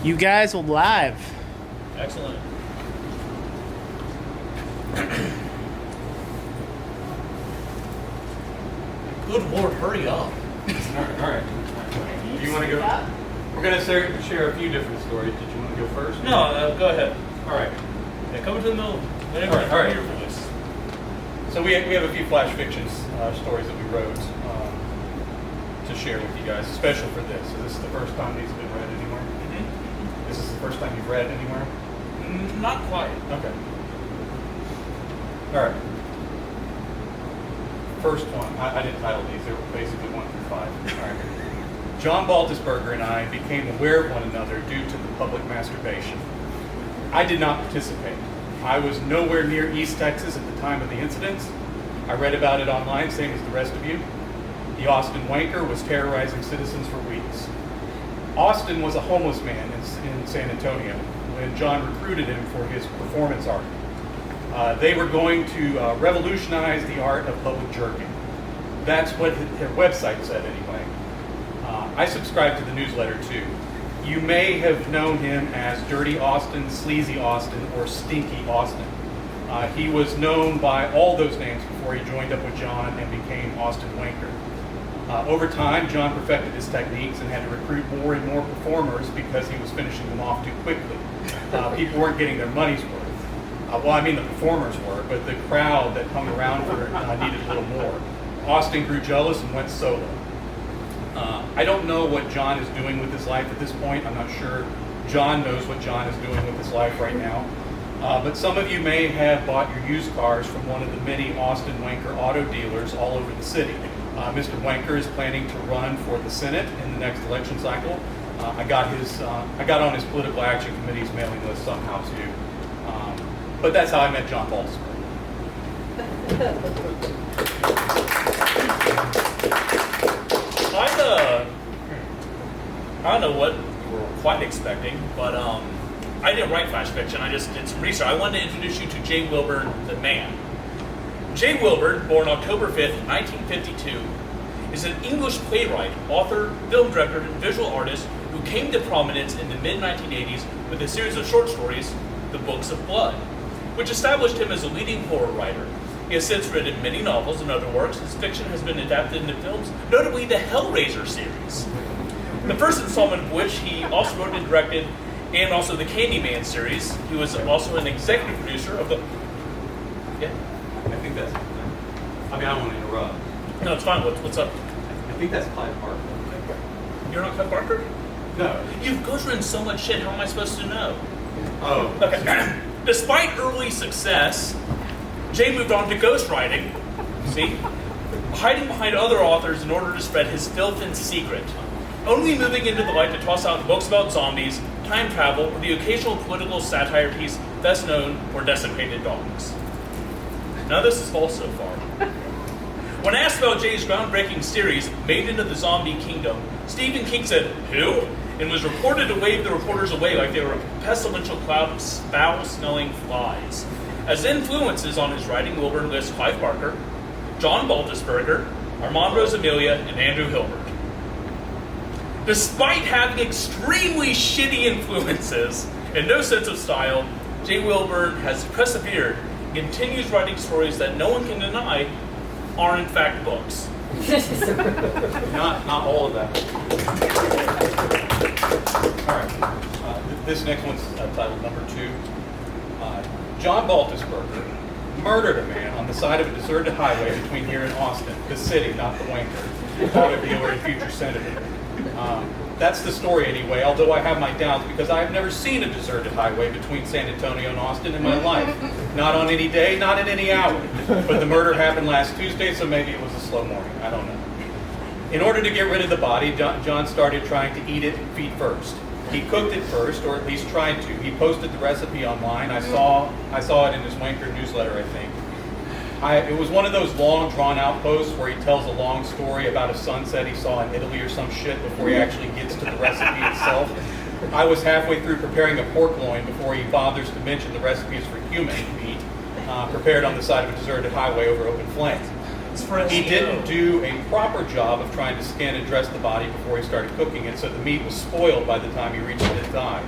You guys will live. Excellent. Good Lord, hurry up. All right. Do you want to go? We're going to share a few different stories. Did you want to go first? No, go ahead. All right. Yeah, come into the middle. Whenever All right. you're for this. So we have a few flash fiction stories that we wrote to share with you guys, special for this. So this is the first time these have been read anywhere? Mm-hmm. This is the first time you've read anywhere? Not quite. Okay. All right. First one, I didn't title these, they were basically 1 through 5. All right. John Baltisberger and I became aware of one another due to the public masturbation. I did not participate. I was nowhere near East Texas at the time of the incidents. I read about it online, same as the rest of you. The Austin wanker was terrorizing citizens for weeks. Austin was a homeless man in San Antonio when John recruited him for his performance art. They were going to revolutionize the art of public jerking. That's what their website said anyway. I subscribe to the newsletter too. You may have known him as Dirty Austin, Sleazy Austin, or Stinky Austin. He was known by all those names before he joined up with John and became Austin Wanker. Over time, John perfected his techniques and had to recruit more and more performers because he was finishing them off too quickly. People weren't getting their money's worth. The performers were, but the crowd that hung around for it needed a little more. Austin grew jealous and went solo. I don't know what John is doing with his life at this point. I'm not sure John knows what John is doing with his life right now. But some of you may have bought your used cars from one of the many Austin Wanker auto dealers all over the city. Mr. Wanker is planning to run for the Senate in the next election cycle. I got on his political action committee's mailing list somehow too. But that's how I met John Baltisberger. I don't know what you were quite expecting, but I didn't write flash fiction. I just did some research. I wanted to introduce you to J. Wilburn, the man. J. Wilburn, born October 5th, 1952, is an English playwright, author, film director, and visual artist who came to prominence in the mid-1980s with a series of short stories, The Books of Blood, which established him as a leading horror writer. He has since written many novels and other works. His fiction has been adapted into films, notably the Hellraiser series, the first installment of which he also wrote and directed, and also the Candyman series. He was also an executive producer of the... Yeah? I think that's... I don't want to interrupt. No, it's fine. What's up? I think that's Clive Barker. You're not Clive Barker? No. You've ghostwritten so much shit, how am I supposed to know? Oh. Okay. Despite early success, Jay moved on to ghostwriting, see? Hiding behind other authors in order to spread his filth in secret. Only moving into the light to toss out books about zombies, time travel, or the occasional political satire piece best known for Desiccated Dogs. None of this is false so far. When asked about Jay's groundbreaking series, Made into the Zombie Kingdom, Stephen King said, "Who?" and was reported to wave the reporters away like they were a pestilential cloud of foul-smelling flies. As influences on his writing, Wilburn lists Clive Barker, John Baltisberger, Armand Rosamilia, and Andrew Hilbert. Despite having extremely shitty influences and no sense of style, J. Wilburn has persevered and continues writing stories that no one can deny are in fact books. Not all of that. All right. This next one's titled Number 2. John Baltisberger murdered a man on the side of a deserted highway between here and Austin, the city, not the wanker, auto dealer and future senator. That's the story anyway, although I have my doubts because I have never seen a deserted highway between San Antonio and Austin in my life. Not on any day, not in any hour. But the murder happened last Tuesday, so maybe it was a slow morning. I don't know. In order to get rid of the body, John started trying to eat it feet first. He cooked it first, or at least tried to. He posted the recipe online. I saw it in his Wanker newsletter, I think. It was one of those long, drawn-out posts where he tells a long story about a sunset he saw in Italy or some shit before he actually gets to the recipe itself. I was halfway through preparing a pork loin before he bothers to mention the recipe is for human meat, prepared on the side of a deserted highway over open flames. It's for He SEO. didn't do a proper job of trying to skin and dress the body before he started cooking it, so the meat was spoiled by the time he reached his die.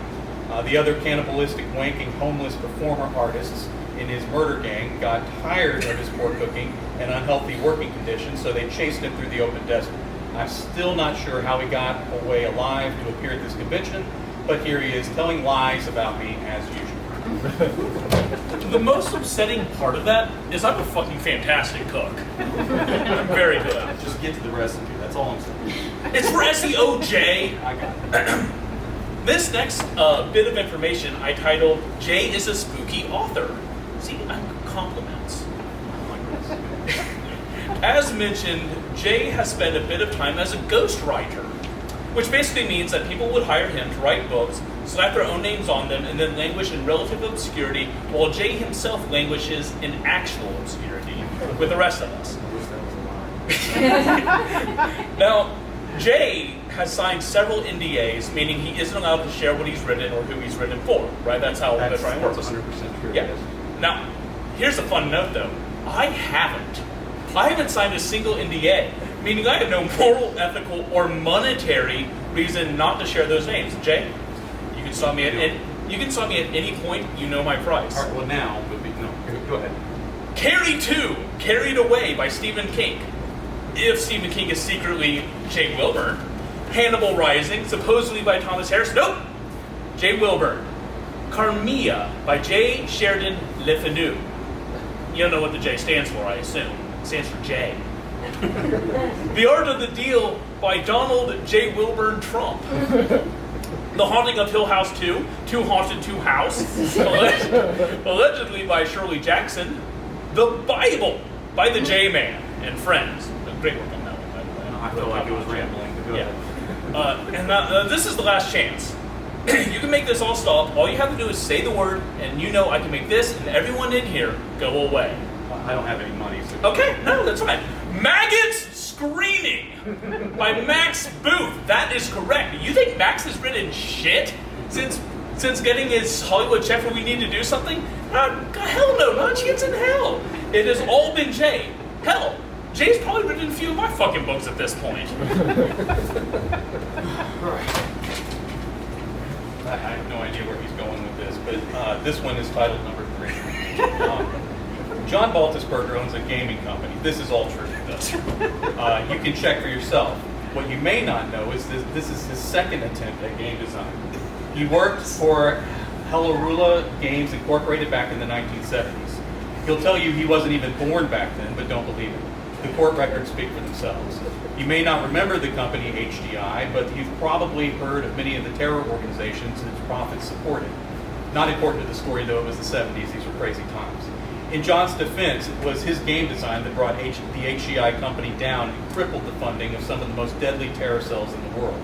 The other cannibalistic, wanking, homeless performer artists in his murder gang got tired of his poor cooking and unhealthy working conditions, so they chased him through the open desert. I'm still not sure how he got away alive to appear at this convention, but here he is telling lies about me as usual. The most upsetting part of that is I'm a fucking fantastic cook. I'm very good. Just get to the recipe, that's all I'm saying. It's for SEO, Jay. I got it. This next bit of information I titled, Jay is a spooky author. See, compliments. As mentioned, Jay has spent a bit of time as a ghostwriter, which basically means that people would hire him to write books, slap their own names on them, and then languish in relative obscurity, while Jay himself languishes in actual obscurity with the rest of us. Now, Jay has signed several NDAs, meaning he isn't allowed to share what he's written or who he's written for, right? That's how That's ghostwriting works. 100% true. Yeah. Now, here's a fun note, though. I haven't signed a single NDA, meaning I have no moral, ethical, or monetary reason not to share those names. Jay, you can stop me at any point. You know my price. All right, well now would be, no, go ahead. Carrie 2, Carried Away by Stephen King. If Stephen King is secretly Jay Wilburn. Hannibal Rising, supposedly by Thomas Harris. Nope! Jay Wilburn. Carmilla by J. Sheridan Le Fanu. You don't know what the J stands for, I assume. It stands for J. The Art of the Deal by Donald J. Wilburn Trump. The Haunting of Hill House 2, Too Haunted to House, allegedly by Shirley Jackson. The Bible by the J-Man and Friends. Great work on that one, by the way. I feel like it was rambling, but go ahead. This is the last chance. You can make this all stop. All you have to do is say the word, and you know I can make this and everyone in here go away. I don't have any money, so... Okay, no, that's fine. Maggots Screaming by Max Booth. That is correct. You think Max has written shit since getting his Hollywood check where we need to do something? Hell no, not a chance in hell. It has all been Jay. Hell, Jay's probably written a few of my fucking books at this point. I have no idea where he's going with this, but this one is titled number 3. John Baltisberger owns a gaming company. This is all true. You can check for yourself. What you may not know is this is his second attempt at game design. He worked for Hellerula Games Incorporated back in the 1970s. He'll tell you he wasn't even born back then, but don't believe it. The court records speak for themselves. You may not remember the company HDI, but you've probably heard of many of the terror organizations its profits supported. Not important to the story, though, it was the 70s. These were crazy times. In John's defense, it was his game design that brought the HDI company down and crippled the funding of some of the most deadly terror cells in the world.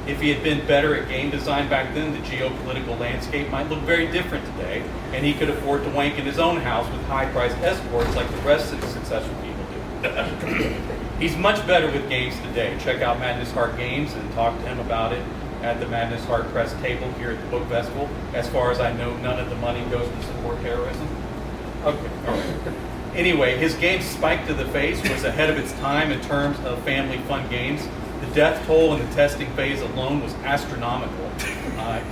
If he had been better at game design back then, the geopolitical landscape might look very different today, and he could afford to wank in his own house with high-priced escorts like the rest of the successful people do. He's much better with games today. Check out Madness Heart Games and talk to him about it at the Madness Heart Press table here at the Book Festival. As far as I know, none of the money goes to support terrorism. Okay, all right. Anyway, his game Spike to the Face was ahead of its time in terms of family fun games. The death toll in the testing phase alone was astronomical.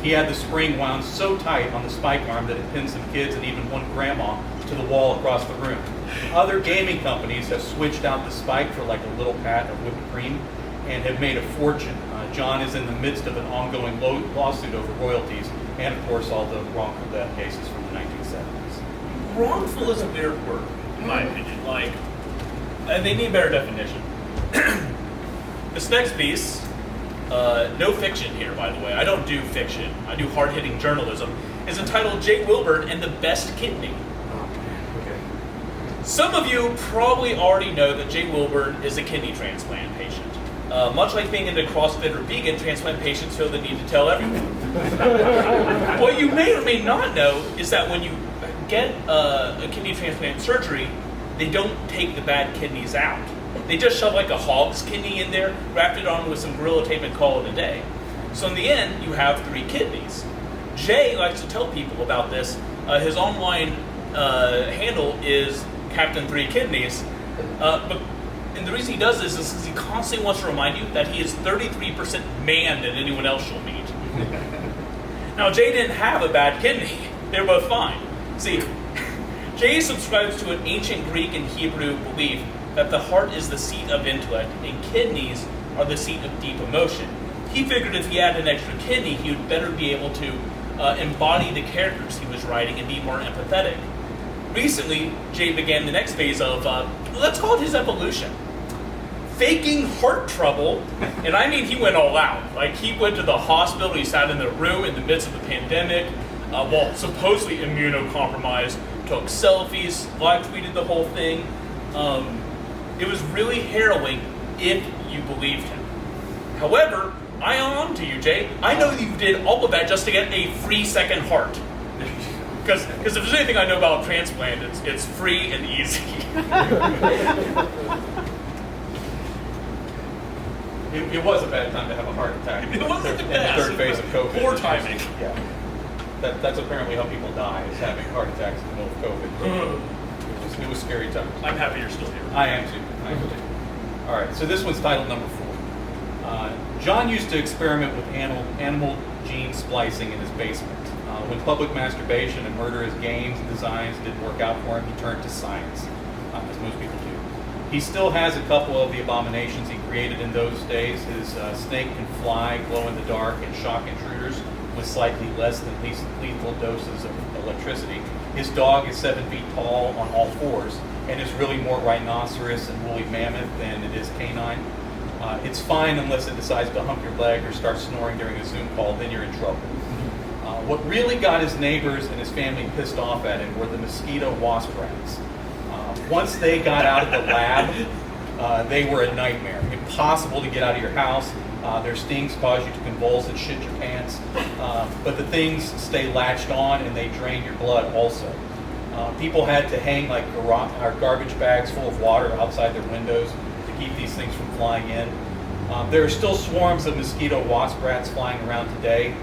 He had the spring wound so tight on the spike arm that it pinned some kids and even one grandma to the wall across the room. Other gaming companies have switched out the spike for like a little pat of whipped cream and have made a fortune. John is in the midst of an ongoing lawsuit over royalties and, of course, all the wrongful death cases from the 1970s. Wrongful is a weird word, in my opinion. They need a better definition. This next piece, no fiction here, by the way. I don't do fiction. I do hard-hitting journalism. Is entitled Jay Wilburn and the Best Kidney. Okay. Some of you probably already know that Jay Wilburn is a kidney transplant patient. Much like being into CrossFit or vegan, transplant patients feel the need to tell everyone. What you may or may not know is that when you get a kidney transplant surgery, they don't take the bad kidneys out. They just shove like a hog's kidney in there, wrap it on with some Gorilla Tape and call it a day. So in the end, you have 3 kidneys. Jay likes to tell people about this. His online handle is Captain 3 Kidneys. But And the reason he does this is because he constantly wants to remind you that he is 33% man than anyone else you'll meet. Now, Jay didn't have a bad kidney. They were both fine. See, Jay subscribes to an ancient Greek and Hebrew belief that the heart is the seat of intellect and kidneys are the seat of deep emotion. He figured if he had an extra kidney, he would better be able to embody the characters he was writing and be more empathetic. Recently, Jay began the next phase of, let's call it his evolution. Faking heart trouble, and I mean he went all out. Like, he went to the hospital, he sat in the room in the midst of the pandemic, while supposedly immunocompromised, took selfies, live tweeted the whole thing. It was really harrowing if you believed him. However, I on to you, Jay. I know you did all of that just to get a free second heart. Because if there's anything I know about transplant, it's free and easy. It was a bad time to have a heart attack. It wasn't the in best. the third phase of COVID. Poor timing. Yeah. That's apparently how people die, is having heart attacks in the middle of COVID. It was scary times. I'm happy you're still here. I am too. All right, so this one's titled number 4. John used to experiment with animal gene splicing in his basement. When public masturbation and murderous games and designs didn't work out for him, he turned to science, as most people do. He still has a couple of the abominations he created in those days. His snake can fly, glow in the dark, and shock intruders with slightly less than lethal doses of electricity. His dog is 7 feet tall on all fours and is really more rhinoceros and woolly mammoth than it is canine. It's fine unless it decides to hump your leg or start snoring during a Zoom call, then you're in trouble. What really got his neighbors and his family pissed off at him were the mosquito wasp rats. Once they got out of the lab, they were a nightmare. Impossible to get out of your house. Their stings cause you to convulse and shit your pants. But the things stay latched on and they drain your blood also. People had to hang like garbage bags full of water outside their windows to keep these things from flying in. There are still swarms of mosquito wasp rats flying around today,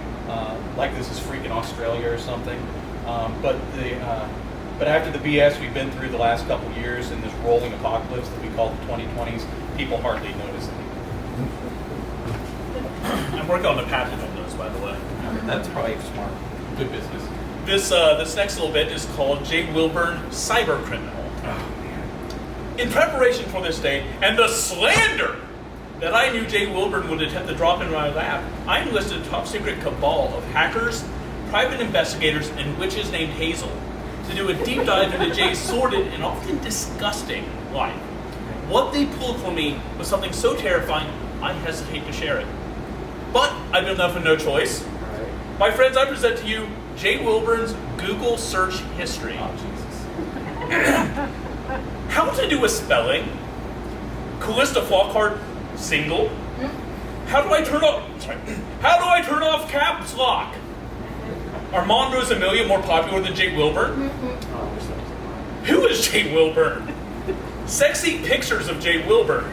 like this is freaking Australia or something. But after the BS we've been through the last couple years in this rolling apocalypse that we call the 2020s, people hardly notice it. I'm working on a patent on those, by the way. That's probably smart. Good business. This next little bit is called J. Wilburn, Cyber Criminal. Oh, man. In preparation for this day, and the slander that I knew J. Wilburn would attempt to drop in my lap, I enlisted a top secret cabal of hackers, private investigators, and witches named Hazel to do a deep dive into Jay's sordid and often disgusting life. What they pulled from me was something so terrifying, I hesitate to share it. But I've been left with no choice. Right. My friends, I present to you J. Wilburn's Google search history. Oh, Jesus. How to do a spelling? Callista Flockhart, single. How do I turn off caps lock? Are Monroe's Amelia more popular than J. Wilburn? Who is J. Wilburn? Sexy pictures of J. Wilburn.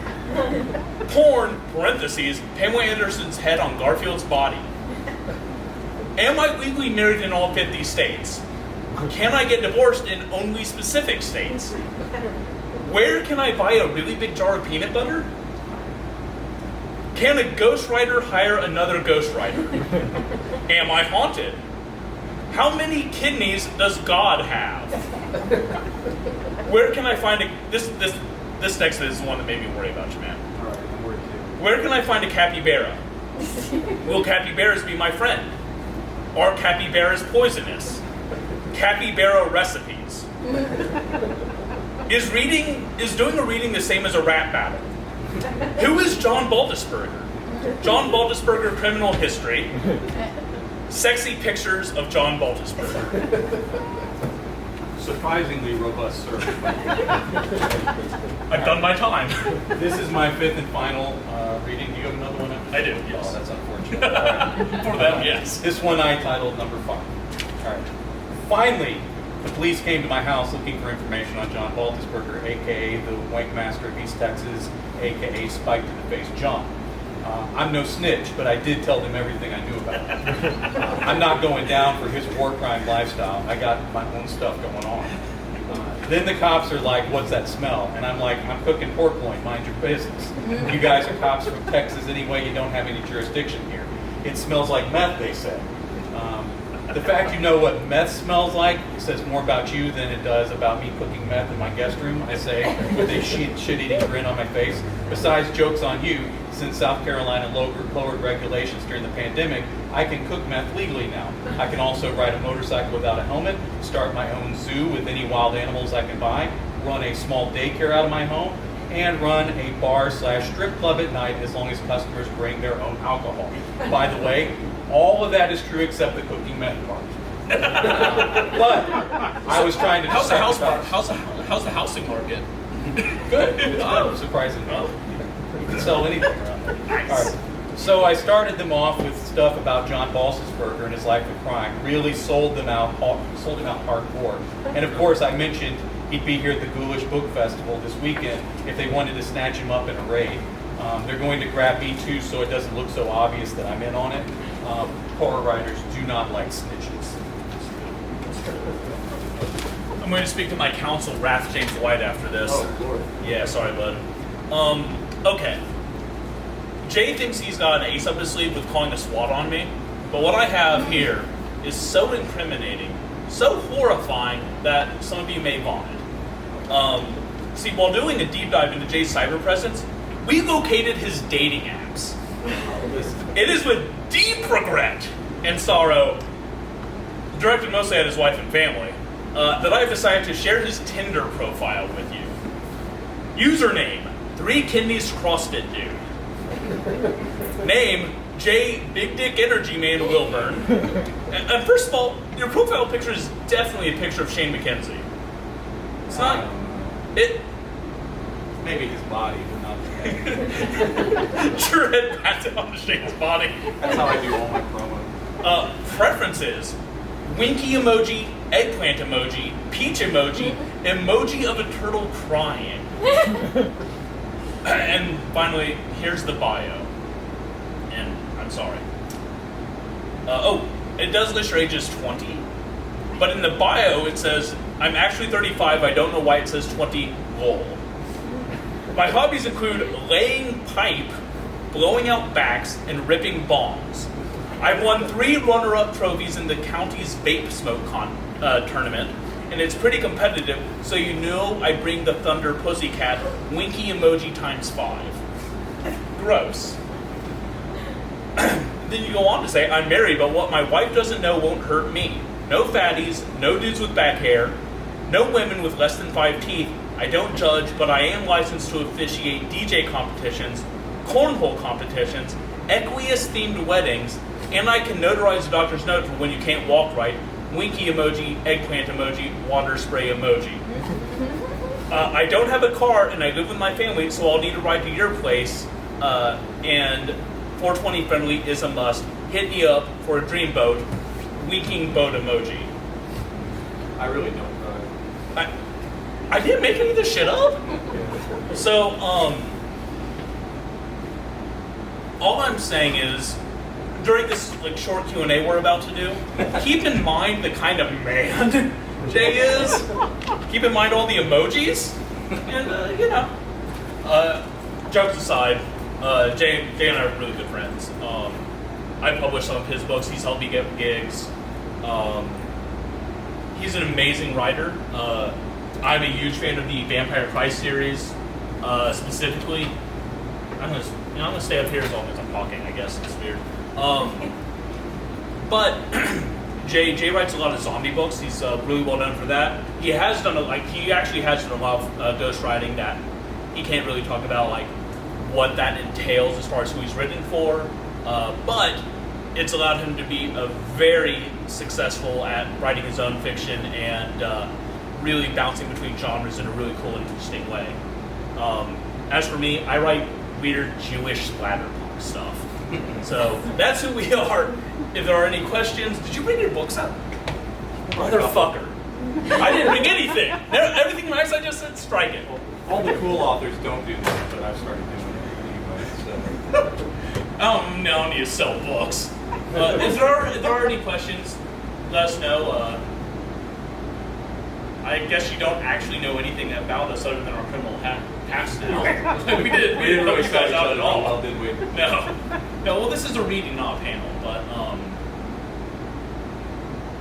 Porn, parentheses, Pamela Anderson's head on Garfield's body. Am I legally married in all 50 states? Can I get divorced in only specific states? Where can I buy a really big jar of peanut butter? Can a ghostwriter hire another ghostwriter? Am I haunted? How many kidneys does God have? Where can I find this next is the one that made me worry about you, man. All right, I'm worried too. Where can I find a capybara? Will capybaras be my friend? Are capybaras poisonous? Capybara recipes. Is doing a reading the same as a rap battle? Who is John Baltisberger? John Baltisberger criminal history. Sexy pictures of John Baltisberger. Surprisingly robust search. I've done my time. This is my 5th and final reading. Do you have another one? I do, yes. Oh, that's unfortunate. All right. For them, yes. This one I titled number 5. All right. Finally, the police came to my house looking for information on John Baltisberger, a.k.a. the Wank Master of East Texas, a.k.a. Spike to the Face John. I'm no snitch, but I did tell them everything I knew about him. I'm not going down for his war crime lifestyle. I got my own stuff going on. Then the cops are like, what's that smell? And I'm like, I'm cooking pork loin, mind your business. You guys are cops from Texas anyway, you don't have any jurisdiction here. It smells like meth, they said. The fact you know what meth smells like says more about you than it does about me cooking meth in my guest room, I say, with a shit-eating grin on my face. Besides, joke's on you, since South Carolina lowered regulations during the pandemic, I can cook meth legally now. I can also ride a motorcycle without a helmet, start my own zoo with any wild animals I can buy, run a small daycare out of my home, and run a bar/strip club at night as long as customers bring their own alcohol. By the way, all of that is true except the cooking meth part. But I was trying to. How's the house market? How's the housing market? Good. Surprisingly, you can sell anything around there. Nice. All right. So I started them off with stuff about John Baltisberger and his life of crime. Really sold him out hardcore. And of course, I mentioned he'd be here at the Ghoulish Book Festival this weekend if they wanted to snatch him up in a raid. They're going to grab me too, so it doesn't look so obvious that I'm in on it. Horror writers do not like snitches. I'm going to speak to my counsel, Wrath James White, after this. Oh, Lord. Yeah, sorry, bud. Okay. Jay thinks he's got an ace up his sleeve with calling a SWAT on me, but what I have here is so incriminating, so horrifying that some of you may vomit. See, while doing a deep dive into Jay's cyber presence, we located his dating apps. It is with deep regret and sorrow, directed mostly at his wife and family, that I have decided to share his Tinder profile with you. Username, 3 kidneys CrossFit dude. Name, J Big Dick Energy Man Wilburn. And first of all, your profile picture is definitely a picture of Shane McKenzie. It's not. It. Maybe his body, but not his head. Your head patted onto Shane's body. That's how I do all my promo. Preferences: winky emoji, eggplant emoji, peach emoji, emoji of a turtle crying. And finally, here's the bio. And I'm sorry. It does list your age as 20. But in the bio, it says, I'm actually 35. I don't know why it says 20, lol. My hobbies include laying pipe, blowing out backs, and ripping bongs. I've won 3 runner-up trophies in the county's vape smoke tournament, and it's pretty competitive, so you know I bring the thunder pussycat winky emoji times 5. Gross. Then you go on to say, I'm married, but what my wife doesn't know won't hurt me. No fatties, no dudes with back hair, no women with less than 5 teeth. I don't judge, but I am licensed to officiate DJ competitions, cornhole competitions, Equius-themed weddings, and I can notarize a doctor's note for when you can't walk right. Winky emoji, eggplant emoji, water spray emoji. I don't have a car, and I live with my family, so I'll need a ride to your place. And 420 friendly is a must. Hit me up for a dream boat. Winking boat emoji. I really don't. I didn't make any of this shit up. So, all I'm saying is, during this short Q&A we're about to do, keep in mind the kind of man Jay is. Keep in mind all the emojis, and jokes aside, Jay and I are really good friends. I published some of his books. He's helped me get gigs. He's an amazing writer. I'm a huge fan of the Vampire Christ series, specifically. I'm gonna stay up here as long as I'm talking. I guess it's weird. But Jay writes a lot of zombie books. He's really well known for that. He actually has done a lot of ghost writing that he can't really talk about what that entails as far as who he's written for. But it's allowed him to be very successful at writing his own fiction and really bouncing between genres in a really cool and interesting way. As for me, I write weird Jewish splatterpunk stuff. So that's who we are. If there are any questions, did you bring your books up? Motherfucker. I didn't bring anything. Everything nice I just said, strike it. All the cool authors don't do that, but I've started doing it anyway. So. I don't need to sell books. If there are any questions, let us know. I guess you don't actually know anything about us other than our criminal past now. we didn't really know you start guys each out other at all. well, did we? No. Well, this is a reading, not a panel. But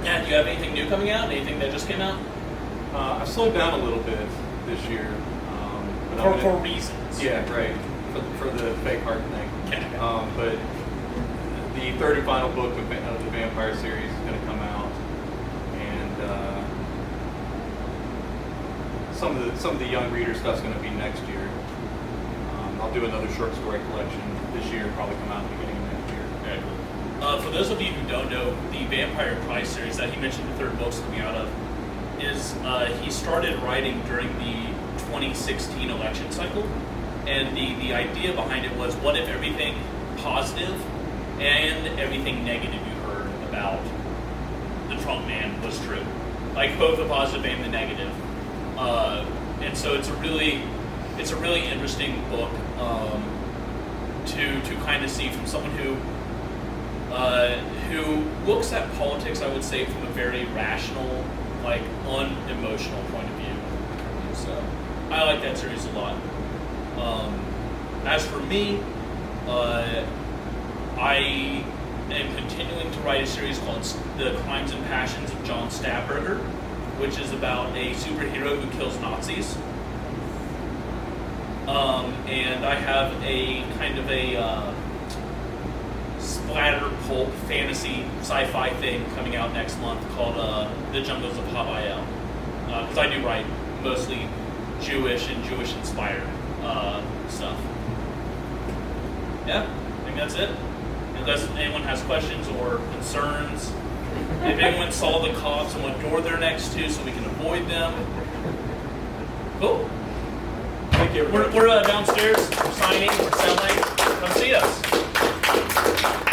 yeah, do you have anything new coming out? Anything that just came out? I've slowed down a little bit this year. But For reasons. Yeah, right. For the fake heart thing. Okay. But the third and final book of the Vampire series is going to come out, and some of the young reader stuff's going to be next year. I'll do another short story collection this year, probably come out at the beginning of next year. Very cool. For those of you who don't know, the Vampire Prize series that he mentioned the third book's coming out of is he started writing during the 2016 election cycle, and the idea behind it was, what if everything positive and everything negative you heard about the Trump man was true, like both the positive and the negative. And so it's a really interesting book to kind of see from someone who looks at politics, I would say, from a very rational, like unemotional point of view. So I like that series a lot. As for me, I am continuing to write a series called The Crimes and Passions of John Stafford, which is about a superhero who kills Nazis. And I have a kind of a splatter pulp fantasy sci-fi thing coming out next month called The Jungles of Hawaii. Because I do write mostly Jewish and Jewish-inspired stuff. Yeah, I think that's it. Unless anyone has questions or concerns. If anyone saw the cops and what door they're next to so we can avoid them. Cool. Thank you, everybody. We're downstairs. We're signing. We're selling. Come see us.